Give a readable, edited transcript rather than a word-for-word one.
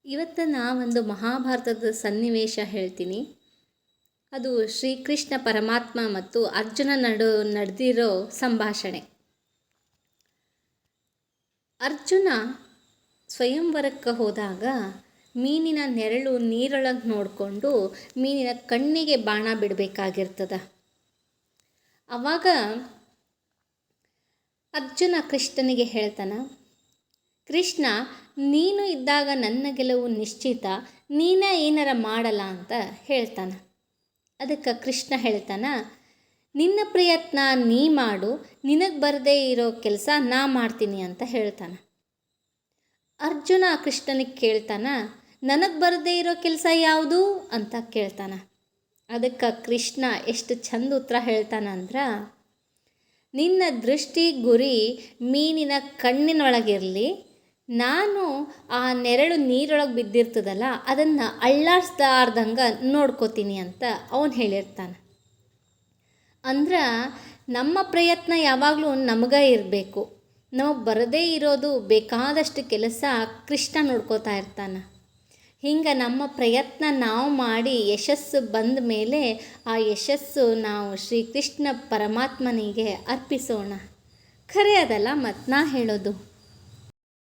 ಇವತ್ತು ನಾವೊಂದು ಮಹಾಭಾರತದ ಸನ್ನಿವೇಶ ಹೇಳ್ತೀನಿ. ಅದು ಶ್ರೀಕೃಷ್ಣ ಪರಮಾತ್ಮ ಮತ್ತು ಅರ್ಜುನ ನಡೆದಿರೋ ಸಂಭಾಷಣೆ. ಅರ್ಜುನ ಸ್ವಯಂವರಕ್ಕೆ ಹೋದಾಗ ಮೀನಿನ ನೆರಳು ನೀರೊಳಗೆ ನೋಡಿಕೊಂಡು ಮೀನಿನ ಕಣ್ಣಿಗೆ ಬಾಣ ಬಿಡಬೇಕಾಗಿರ್ತದ. ಆವಾಗ ಅರ್ಜುನ ಕೃಷ್ಣನಿಗೆ ಹೇಳ್ತಾನ, ಕೃಷ್ಣ ನೀನು ಇದ್ದಾಗ ನನ್ನ ಗೆಲುವು ನಿಶ್ಚಿತ, ನೀನೇ ಏನಾರ ಮಾಡಲ್ಲ ಅಂತ ಹೇಳ್ತಾನೆ. ಅದಕ್ಕೆ ಕೃಷ್ಣ ಹೇಳ್ತಾನ, ನಿನ್ನ ಪ್ರಯತ್ನ ನೀ ಮಾಡು, ನಿನಗೆ ಬರದೇ ಇರೋ ಕೆಲಸ ನಾ ಮಾಡ್ತೀನಿ ಅಂತ ಹೇಳ್ತಾನೆ. ಅರ್ಜುನ ಕೃಷ್ಣನಿಗೆ ಕೇಳ್ತಾನ, ನನಗೆ ಬರದೇ ಇರೋ ಕೆಲಸ ಯಾವುದು ಅಂತ ಕೇಳ್ತಾನೆ. ಅದಕ್ಕೆ ಕೃಷ್ಣ ಎಷ್ಟು ಚಂದ ಉತ್ತರ ಹೇಳ್ತಾನಂದ್ರೆ, ನಿನ್ನ ದೃಷ್ಟಿ ಗುರಿ ಮೀನಿನ ಕಣ್ಣಿನೊಳಗಿರಲಿ, ನಾನು ಆ ನೆರಳು ನೀರೊಳಗೆ ಬಿದ್ದಿರ್ತದಲ್ಲ ಅದನ್ನು ಅಳ್ಳಾಡಿಸ್ದಾರ್ದಂಗೆ ನೋಡ್ಕೋತೀನಿ ಅಂತ ಅವನು ಹೇಳಿರ್ತಾನೆ. ಅಂದ್ರೆ ನಮ್ಮ ಪ್ರಯತ್ನ ಯಾವಾಗಲೂ ನಮಗೆ ಇರಬೇಕು. ನಮಗೆ ಬರದೇ ಇರೋದು ಬೇಕಾದಷ್ಟು ಕೆಲಸ ಕೃಷ್ಣ ನೋಡ್ಕೋತಾ ಇರ್ತಾನೆ. ಹಿಂಗೆ ನಮ್ಮ ಪ್ರಯತ್ನ ನಾವು ಮಾಡಿ ಯಶಸ್ಸು ಬಂದ ಮೇಲೆ ಆ ಯಶಸ್ಸು ನಾವು ಶ್ರೀಕೃಷ್ಣ ಪರಮಾತ್ಮನಿಗೆ ಅರ್ಪಿಸೋಣ. ಖರೆ ಅದಲ್ಲ ಮತ್ತು ನಾ ಹೇಳೋದು.